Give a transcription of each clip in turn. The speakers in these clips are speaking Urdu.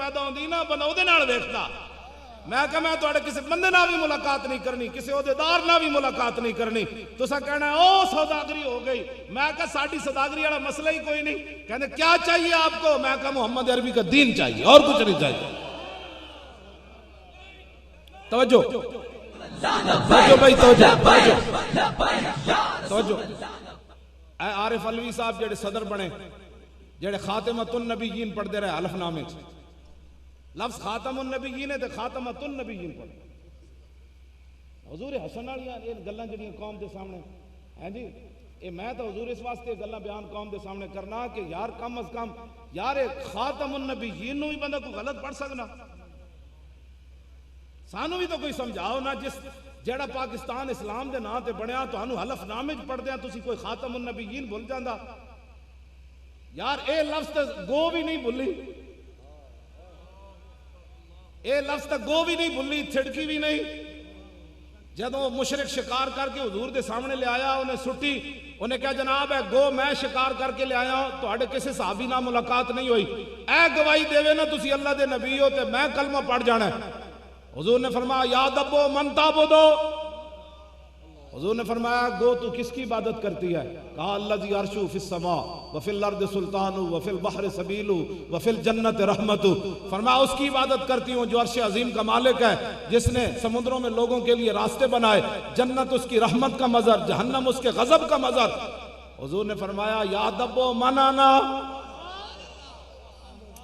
پیدا ہوندی نا بندہ اودے نال ویکھدا میں کہ میں تواڈے کسی بندے نال بھی ملاقات نہیں کرنی کسی عہدیدار نال بھی ملاقات نہیں کرنی تساں کہنا او سوداگری ہو گئی میں کہ ساڈی سوداگری والا مسئلہ ہی کوئی نہیں کہندے کیا چاہیے آپ کو میں کہ محمد عربی کا دین چاہیے اور کچھ نہیں چاہیے توجہ بھائی توجہ اے عارف علوی صاحب جڑے صدر بنے جڑے خاتمۃ النبیین پڑھتے رہے حلف نامے لفظ خاتم النبیین ہے تے خاتمۃ النبیین پڑھ حضور حسن والیاں یہ گلاں جڑیاں قوم دے سامنے ہیں جی اے میں تو حضور اس واسطے گلاں بیان قوم دے سامنے کرنا کہ یار کم از کم یار خاتم النبیین نو بھی بندہ کوئی غلط پڑھ سکنا سانو بھی تو کوئی سمجھاؤ نا جس جڑا پاکستان اسلام دے نام تے بنیا تانوں حلف نامے وچ پڑھ دیاں تسی کوئی خاتم النبیین بھول جاندا یار اے لفظ تے گو بھی نہیں بھلی اے لفظ تے گو بھی نہیں بھلی تھڑکی بھی نہیں جدوں مشرک شکار کر کے حضور دے سامنے لے آیا انہیں سٹی انہیں کہا جناب ہے گو میں شکار کر کے لے آیا ہوں تواڈے کسی صحابی نال ملاقات نہیں ہوئی اے گواہی دیوے نا تسی اللہ دے نبی ہو تے میں کلمہ پڑھ جانا ہے حضور نے فرمایا یا دبو من تعبدو حضور نے فرمایا گو تو کس کی عبادت کرتی ہے کہا الذی عرشہ فی السماء وفی الارض سلطان وفی البحر سبیل وفی الجنت رحمت فرمایا اس کی عبادت کرتی ہوں جو عرش عظیم کا مالک ہے جس نے سمندروں میں لوگوں کے لیے راستے بنائے جنت اس کی رحمت کا مظہر جہنم اس کے غضب کا مظہر حضور نے فرمایا یا دبو من انا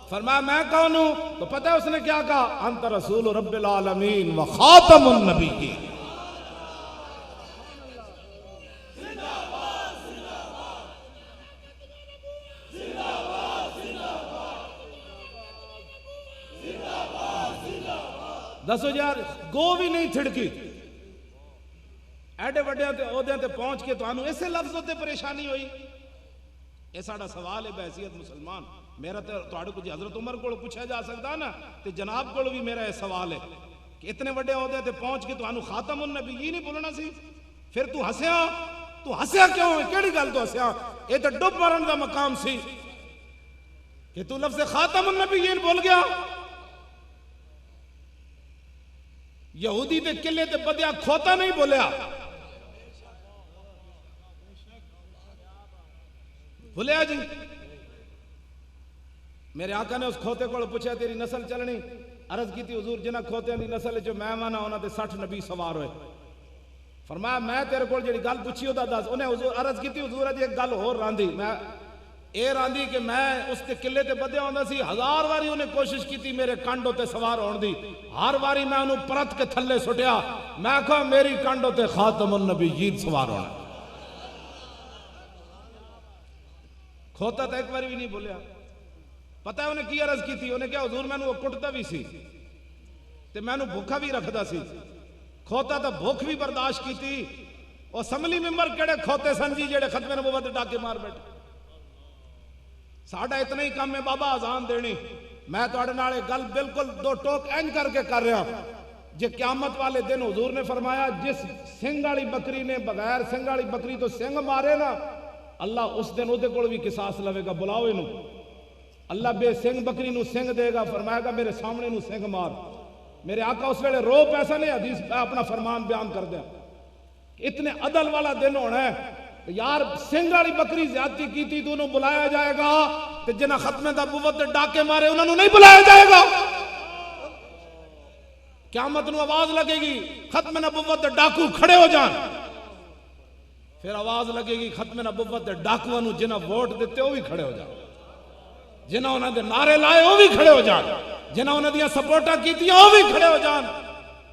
فرمایا میں کون ہوں تو پتہ ہے اس نے کیا کہا انت رسول رب العالمین و خاتم النبیین دسو یار گو بھی نہیں تھڑکی ایڈے وڈے عہدے تے پہنچ کے تانوں اسے لفظ تے پریشانی ہوئی یہ ساڈا سوال ہے بحیثیت مسلمان میرا تواڈے کو جی حضرت عمر کو پوچھا جا سکتا نا تے جناب کو بھی میرا یہ سوال ہے کہ اتنے وڈے عہدے تے پہنچ کے تانوں خاتم النبیین نہیں بولنا سی پھر تو ہسیا کیوں کیڑی گل تو ہسیا یہ تے ڈب مرن دا مقام سی کہ تو لفظ خاتم النبیین بول گیا یہودی تے قلعے تے بدیا کھوتا نہیں بولیا بولیا جی میرے آقا نے اس کھوتے کو پوچھا تیری نسل چلنی عرض کی تھی حضور جنہ کھوتے دی نسل جو میں مانا ہونا تے 60 نبی سوار ہوئے فرمایا میں تیرے کو جڑی گل پوچھی ہوتا دس انہیں حضور عرض کی تھی حضور جی ایک گل ہور راندھی میں اے راندھی کہ میں اس تے قلعے تے بدیا ہوندا سی 1000 واری انہیں کوشش کی تھی میرے کانڈوں تے سوار ہون دی ہر واری میں انہوں پرت کے تھلے سٹیا میں کہا میری کانڈوں تے خاتم النبیین سوار ہونا کھوتا تو ایک باری بھی نہیں بولیا پتہ ہے انہیں کی عرض کی تھی انہیں کیا حضور میں نے وہ کٹتا بھی سی تے میں نے بھوکا بھی رکھدا سی کھوتا تو بھوک بھی برداشت کی تھی اور اسمبلی ممبر کیڑے کھوتے سن جی جڑے ختم نبوت ڈاکے مار بیٹھے ساڑھا اتنا ہی کم ہے بابا اذان دینی میں تواڈے نال گل بالکل دو ٹوک این کر کے کر رہا جے قیامت والے دن حضور نے فرمایا جس سنگ والی بکری نے بغیر سنگ والی بکری تو سنگ مارے نا اللہ اس دن اودے کول بھی قصاص لوے گا بلاؤ انہوں اللہ بے سنگ بکری نو سنگ دے گا فرمائے گا میرے سامنے نو سنگ مار میرے آقا اس ویلے رو پیسہ نہیں حدیث اپنا فرمان بیان کر دیں اتنے عدل والا دن ہونا ہے یار سنگ والی بکری زیادتی کی تھی تو انہوں بلایا جائے گا تو جنہ ختم نبوت ڈاکے مارے انہوں نہیں بلایا جائے گا قیامت نو آواز لگے گی ختم نبوت ڈاکو کھڑے ہو جان پھر آواز لگے گی ختم نبوت ڈاکو انہوں جنہ ووٹ دیتے وہ بھی کھڑے ہو جان جنہ انہوں نے نعرے لائے وہ بھی کھڑے ہو جان جنہ انہوں نے سپورٹا کی تھی وہ بھی کھڑے ہو جان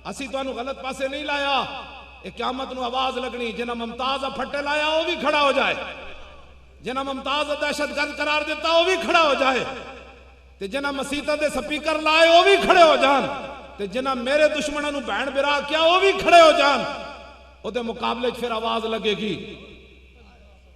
اسی تو انہوں غلط پاسے نہیں لایا قیامت نو آواز لگنی جنہ ممتاز پھٹے لایا وہ بھی کھڑا ہو جائے جنہ ممتاز دہشت گرد قرار دیتا وہ بھی کھڑا ہو جائے تے جنہ مسیطہ دے سپیکر لائے وہ بھی کھڑے ہو جان تے جنہ میرے دشمنوں نو بہن برا کیا وہ بھی کھڑے ہو جان او دے مقابلے پھر آواز لگے گی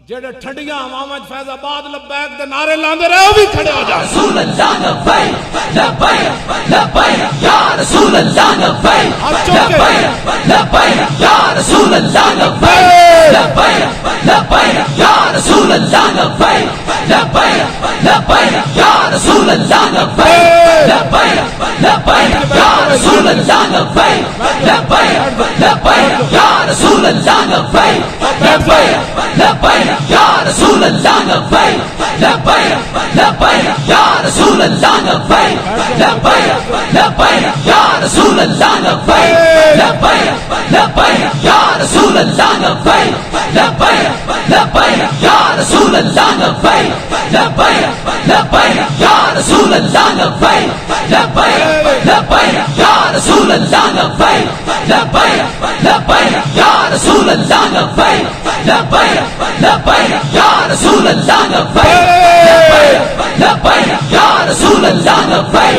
جڑے ٹھنڈیاں ہواواں وچ فیض آباد لبیک دے نعرے لاندے رہے او بھی کھڑے ہو جائے رسول اللہ لبیک لبیک لبیک یا رسول اللہ لبیک لبیک لبیک یا رسول اللہ لبیک لبیک لبیک یا رسول اللہ لبیک لبیک لبیک یا رسول اللہ لبیک لبیک لبیک یا رسول اللہ لبیک لبیک لبیک یا رسول اللہ لبیک لبیک لبیک یا رسول اللہ لبیک لبیک لبیک یا رسول اللہ لبیک لبیک لبیک یا رسول اللہ لبیک لبیک لبیک یا رسول اللہ لبیک لبیک لبیک یا رسول اللہ لبیک لبیک لبیک یا رسول اللہ لبیک لبیک لبیک یا رسول اللہ لبیک لبیک لبیک یا رسول اللہ لبیک لبیک لبیک یا رسول اللہ لبیک لبیک یا رسول اللہ لبیک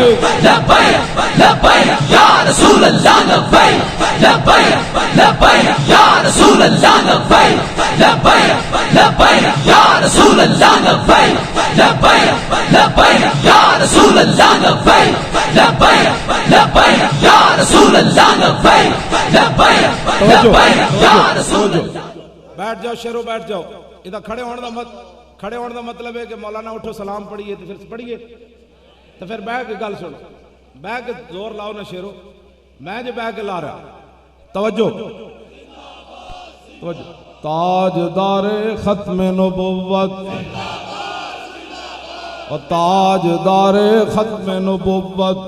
لبیک لبیک یا رسول اللہ لبیک لبیک لبیک یا رسول اللہ لبیک لبیک لبیک یا رسول اللہ لبیک لبیک لبیک یا رسول اللہ لبیک لبیک لبیک یا رسول اللہ لبیک لبیک لبیک یا رسول اللہ. بیٹھ جاؤ شیرو بیٹھ جاؤ. ادھر کھڑے ہونے دا مطلب ہے کہ مولانا اٹھو سلام پڑھیے تو پھر پڑھیے تو پھر بیٹھ کے گل سنو. بیٹھ کے زور لاؤ نا شیرو. میں جو بیٹھ کے لا رہا توجہ توجہ. تاجدار ختم نبوت اور تاجدار ختم نبوت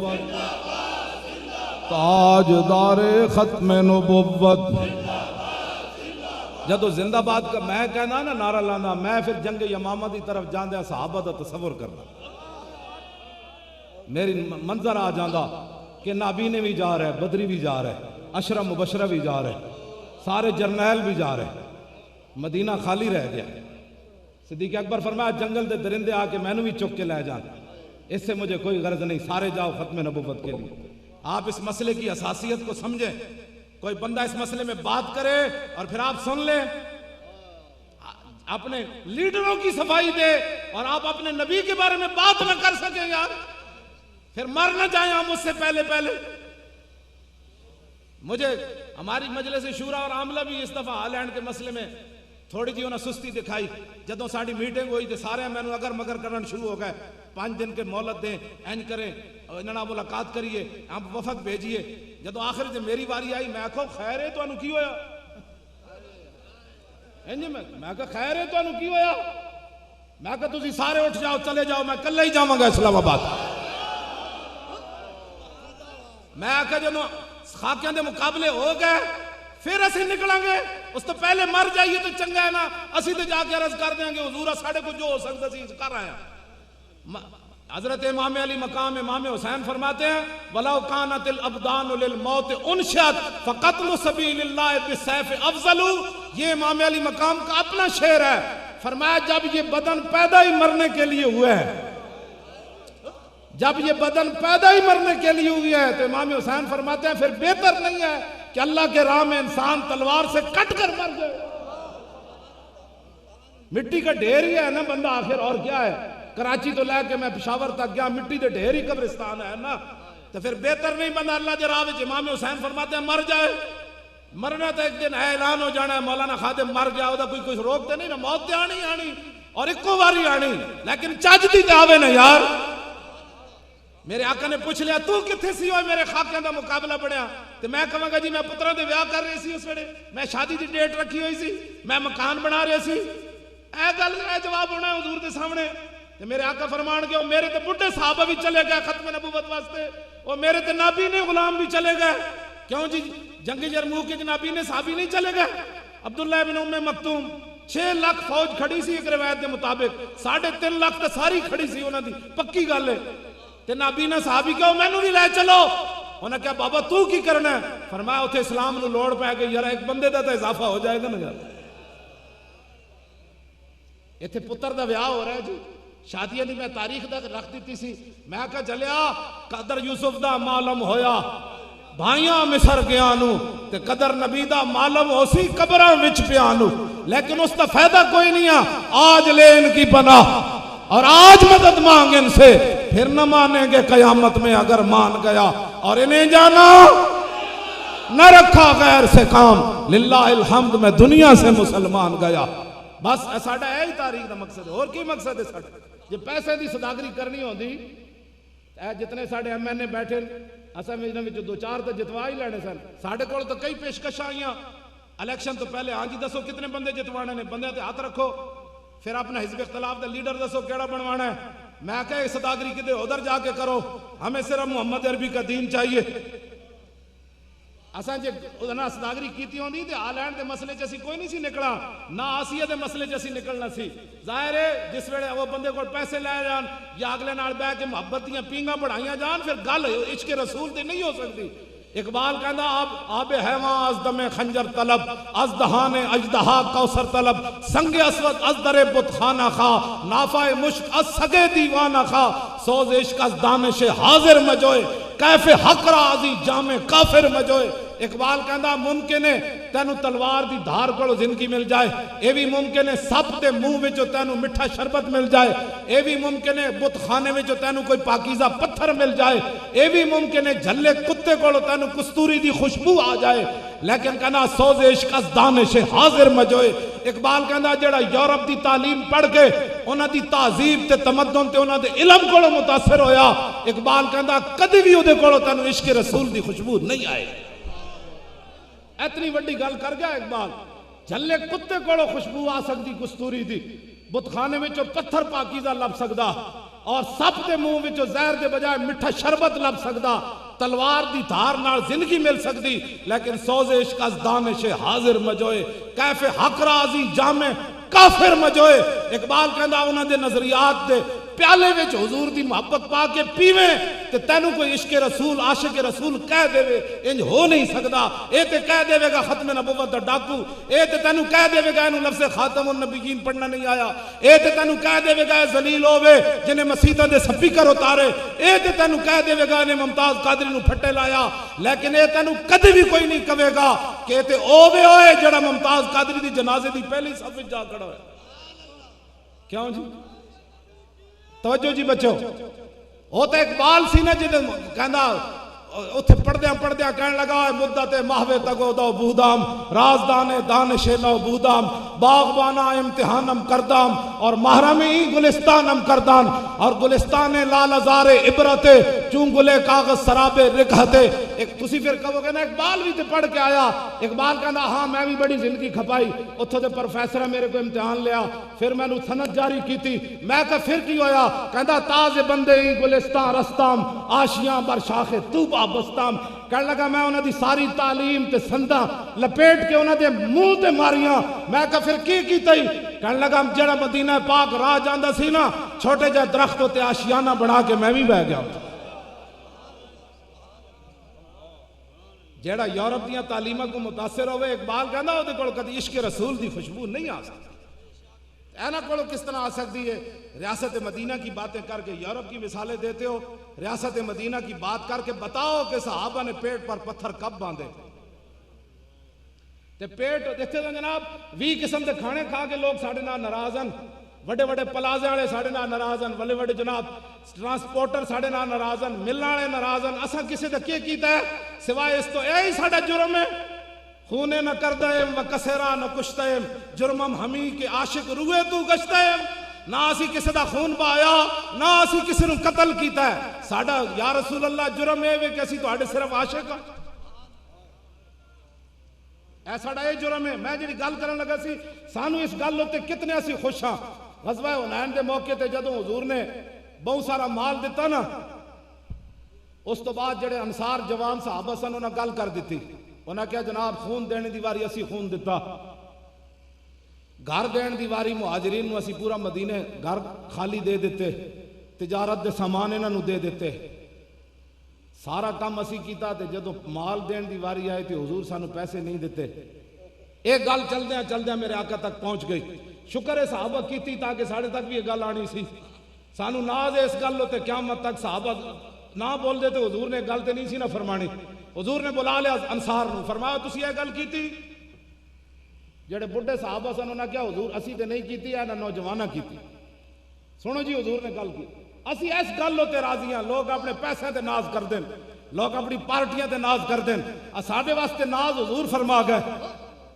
تاجدار ختم نبوت. جدو زندہ باد کا میں کہنا نا نعرہ لانا میں پھر جنگ یمامہ دی طرف جاندے صحابہ دا تصور کرنا. میری منظر آ جاندہ کہ نابینے بھی جا رہے بدری بھی جا رہے عشرہ مبشرہ بھی جا رہے سارے جرنیل بھی جا رہے مدینہ خالی رہ گیا. صدیق اکبر فرمایا جنگل دے درندے آ کے میں نے بھی چک کے لے جان اس سے مجھے کوئی غرض نہیں سارے جاؤ ختم نبوت کے لیے. آپ اس مسئلے کی اساسیت کو سمجھیں. کوئی بندہ اس مسئلے میں بات کرے اور پھر آپ سن لیں اپنے لیڈروں کی صفائی دے اور آپ اپنے نبی کے بارے میں بات نہ کر سکیں یار پھر مر نہ جائیں ہم اس سے پہلے. مجھے ہماری مجلس شورا اور عاملہ بھی اس دفعہ ہالینڈ کے مسئلے میں تھوڑی جی انہیں سستی دکھائی. جدوں ساری میٹنگ ہوئی تو سارے میں اگر مگر کرنا شروع ہو گئے 5 دن کے مہلت دیں اینج کریں انہاں ملاقات کریے آپ وفد بھیجیے. جدو آخر جب میری باری آئی میں کہو خیر ہے تو انہوں کی ہویا میں کہا خیر ہے تو انہوں کی ہویا میں کہا تسی سارے اٹھ جاؤ چلے جاؤ میں کل ہی جاؤں گا اسلام آباد. میں کہا جب خاکیاں دے مقابلے ہو گئے پھر اسی نکلیں گے اس تو پہلے مر جائیے تو چنگا ہے نا اسی تو جا کے عرض کر دیں گے حضور ساڑھے کو جو ہو سکتا سی کر رہے ہیں. حضرت امام علی مقام امام حسین فرماتے ہیں وَلَوْ كَانَتِ الْأَبْدَانُ لِلْمَوْتِ اُنْشَتْ فَقَتْلُ سَبِيلِ اللَّهِ بِالسَّيْفِ افضل. یہ امام علی مقام کا اپنا شعر ہے. فرمایا جب یہ بدن پیدا ہی مرنے کے لیے ہوئے ہے جب یہ بدن پیدا ہی مرنے کے لیے ہوئی ہے تو امام حسین فرماتے ہیں پھر بہتر نہیں ہے کہ اللہ کے راہ میں انسان تلوار سے کٹ کر مر جائے. مٹی کا ڈھیر ہی ہے نا بندہ آخر اور کیا ہے. کراچی تو لے کے میں پشاور تک گیا مٹی دے ڈھیر ہی قبرستان ہے نا تو پھر بہتر نہیں بندہ اللہ کے راہ میں. امام حسین فرماتے ہیں مر جائے مرنا تو ایک دن اعلان ہو جانا ہے مولانا خادم مر گیا ہوتا کوئی روکتے نہیں نا موت تے آنی اور ایکو باری آنی لیکن چاجتی تے آوے نا یار. میرے آقا نے پوچھ لیا تو کتھے سی ہوئے میرے خاکیاں دا مقابلہ بڑھیا تو میں کہاں گا جی میں پترہ دے ویاہ کر رہی سی اس وڑے میں شادی دی ڈیٹ رکھی ہوئی سی میں مکان بنا رہی سی اے گل اے جواب ہونا ہے حضور دے سامنے. تو میرے آقا فرمان گئے میرے تے بڑھے صحابہ بھی چلے گئے ختم نبوت واسطے اور میرے تے نبی نے غلام بھی چلے گئے. کیوں جی جنگ یرموک کے نبی نے صحابی نہیں چلے گئے. عبداللہ بن ام مکتوم 6 لاکھ فوج کھڑی سی ایک روایت کے مطابق 3.5 لاکھ تے ساری کھڑی سی انہاں دی پکی گل ہے. تے نبی نے صحابی کہو مینوں بھی لے چلو. انہاں کہا بابا تو کی کرنا ہے. فرمایا اوتھے اسلام نو لوڑ پے گئی یار ایک بندے دا تے اضافہ ہو جائے گا نا یار. ایتھے پتر دا ویاہ ہو رہا ہے جی شادیاں دی میں تاریخ دا رکھ دیتی سی. میں کہا چلیا قدر یوسف دا معلوم ہویا بھائیاں مصر گیا نو تے قدر نبی دا معلوم اسی قبراں وچ پیا نو، لیکن اس کا فائدہ کوئی نہیں ہے۔ آج لے ان کی پناہ اور آج مدد مانگ ان سے، پھر نہ مانیں گے قیامت میں اگر مان گیا۔ اور انہیں جانا نہ رکھا غیر سے کام، للہ الحمد میں دنیا سے مسلمان گیا۔ بس ساڈا یہی تاریخ دا مقصد ہے، اور کی مقصد ہے ساڈا؟ جے پیسے دی صداقری کرنی ہوندی اے جتنے ساڈے ایم این اے بیٹھے اساں میں وچ دو چار تے جتوا ہی لینے سن، ساڈے کول تو کئی پیشکشاں آئیاں الیکشن تو پہلے، ہاں جی دسو کتنے بندے جتوانے نے، بندے تے ہاتھ رکھو، پھر اپنا حزب اختلاف دا لیڈر دسو کیڑا بنوانا ہے۔ میں کہے صداقری کدے ادھر جا کے کرو، ہمیں صرف محمد عربی کا دین چاہیے۔ اساں جے ادھر صداقری کیتی ہوندی تے آلینڈ دے مسئلے چ اسی کوئی نہیں سی نکلا، نہ آسیہ دے مسئلے چ اسی نکلنا سی۔ ظاہر ہے جس ویلے وہ بندے کو پیسے لے جان یا اگلے نال بیٹھ کے محبت دیاں پینگاں بڑھائیاں جان، پھر گل عشق رسول تے نہیں ہو سکتی۔ اقبال کہندا آب حیواں از دم خنجر طلب، از دہان اژدہا کوثر طلب، سنگ اسود از در بت خانہ خواہ، نافع مشک از سگے دیوانہ خواہ، سوز عشق از دانش حاضر مجوئے، کیف حق راضی جامع کافر مجوئے۔ اقبال کہندا ممکن ہے تینوں تلوار دی دھار کولو زندگی مل جائے، اے بھی ممکن ہے سب دے منہ وچوں تینوں میٹھا شربت مل جائے، اے بھی ممکن ہے بت خانے وچوں تینوں کوئی پاکیزہ پتھر مل جائے، اے بھی ممکن ہے جھلے کتے کولو تینوں کستوری دی خوشبو آ جائے، لیکن کہنا سوز عشق از دانش حاضر مجوئے۔ اقبال کہندا جڑا یورپ دی تعلیم پڑھ کے انہاں دی تہذیب تے تمدن تے انہاں دے علم کولو متاثر ہویا، اقبال کہندا کدی بھی اودے کولو تینوں عشق رسول دی خوشبو نہیں آئے۔ اتنی وڈی گل کر گیا اقبال، جھلے کتے کولو خوشبو آ سکتی کستوری دی، بت خانے وچوں پتھر پاکیزہ لب سکدا، اور سب دے منہ وچوں زہر دے بجائے میٹھا شربت لب سکدا، تلوار دی دھار نال زندگی مل سکتی، لیکن سوز عشق از دانش حاضر مجوئے، کیف حق راضی جامع کافر مجوئے۔ اقبال کہندا انہاں دے نظریات دے پیالے وچ حضور دی محبت پا کے پیویں تے تینوں کوئی عشق رسول عاشق رسول کہہ دے وے، انج ہو نہیں سکدا۔ اے تے کہہ دے گا ختم نبوت دا ڈاکو، اے تے تینوں کہہ دے گا اینوں لفظ خاتم النبیین پڑھنا نہیں آیا، اے تے تینوں کہہ دے گا ذلیل ہووے جنہیں مسیتاں دے سپیکر اتارے، اے تے تینوں کہہ دے گا انہیں ممتاز قادری نو پھٹے لایا، لیکن اے تینوں کدی بھی کوئی نہیں کہے گا کہ تے اووے ہوئے جڑا ممتاز قادری دی جنازے دی پہلی صف وچ جا کھڑا ہوئے۔ کیوں جی؟ توجہ جی بچو، وہ تو اقبال سی نا جی کہندا اتھے پڑھدیاں کہنے لگا مدت محوے تگو دو بودام، رازدان دانش لو بودام، باغبانہ امتحانم کردام، اور محرمی گلستانم کردان، اور گلستان لال ازار عبرت چون گلے کاغذ سراب رکھتے۔ ایک تسی پھر کہو گے نا اقبال بھی تے پڑھ کے آیا، اقبال کہندا ہاں میں بھی بڑی زندگی کھپائی، اتھے دے پروفیسر میرے کو امتحان لیا، پھر میں نو سند جاری کیتی، میں کہا پھر کی ہویا؟ کہندا تاز بندے ہی گلستان رستام، آشیاں بر شاخ توبہ بستام۔ کہنے لگا میں انہاں دی ساری تعلیم تے سنداں لپیٹ کے انہاں دے منہ تے ماریاں، میں کہا پھر کی کیتی؟ کہنے لگا جڑا مدینہ پاک راہ جاندا سی نا، چھوٹے جے درختوں تے آشیانہ بنا کے میں بھی بہ گیا۔ جیڑا یورپ دیاں تعلیمہ کو متاثر ہوئے، اقبال کہندا او دے کول کدی عشق رسول دی خوشبو نہیں آ سکتی۔ اینا کولو کس طرح آ سکتی ہے؟ ریاست مدینہ کی باتیں کر کے یورپ کی مثالیں دیتے ہو، ریاست مدینہ کی بات کر کے بتاؤ کہ صحابہ نے پیٹ پر پتھر کب باندھے تے پیٹ دیکھتے ہیں جناب 20 قسم دے کھانے کھا کے لوگ ساڑھے نہ ناراضن، وڈے وڈے پلازے والے ساڑھے نہ ناراضن، وڈے وڈے جناب ٹرانسپورٹر ساڑھے نہ ناراضن، ملنے والے ناراضن، اساں کسی دا کی کیتا ہے سوائے اس تو اے ہی ساڑھا جرم ہے، خونے نہ کردائم و کسیرا نہ کشتائم، جرمم ہمی کے عاشق روئے تو گشتائم، نہ اسی کسی دا خون بایا نہ اسی کسی نو قتل کیتا ہے، ساڑھا یا رسول اللہ جرم اے وے کہ اسی تو آڑے صرف عاشق ہاں، اے ساڑھا اے جرم ہے۔ میں جی گل کرن لگا سی سانو اس گل ہوتے کتنے اسی خوش ہاں، غزوہ حنین دے موقع تے جدوں حضور نے بہت سارا مال دیتا نا، اس تو بعد جڑے انصار جوان صحابہ سن انہاں گل کر دیتی، انہاں کیا جناب خون دینے دی واری اسی خون دیتا، گھر دین دی واری مہاجرین نو اسی پورا مدینے گھر خالی دے دیتے، تجارت دے سامان انہاں نو دے دیتے، سارا کام اسی کیتا تے جدو مال دین دی واری آئی تے حضور سانو پیسے نہیں دیتے۔ ایک گل چل دیا میرے آقا تک پہنچ گئی، شکر ہے صحابہ کیتی تاکہ ساڑھے تک بھی یہ گل آنی سی، سانو ناز ہے اس گل ہوتے قیامت تک صحابہ نہ بول دے تو حضور نے گل تے نہیں سی نہ فرمانی، حضور نے بلا لیا انصار نو، فرمایا تسی یہ گل کیتی؟ جڑے بڈھے صحابہ سن انہاں کیا حضور اسی تے نہیں کیتی، انہاں نوجواناں کیتی۔ سنو جی حضور نے گل کی، اسی اس گل تے راضی ہاں، لوگ اپنے پیسے تے ناز کر دیں، لوگ اپنی پارٹیاں تے ناز کر دیں، ساڈے واسطے ناز حضور فرما گئے۔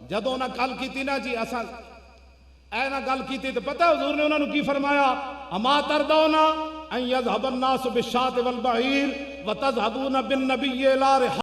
جدوں انہاں گل کیتی نا جی اساں اے نا گل کیتی تو پتہ حضور نے انہاں نو کی فرمایا؟ اما ترضون ان یذهب الناس بالشاة والبعیر وتذهبون بالنبی الی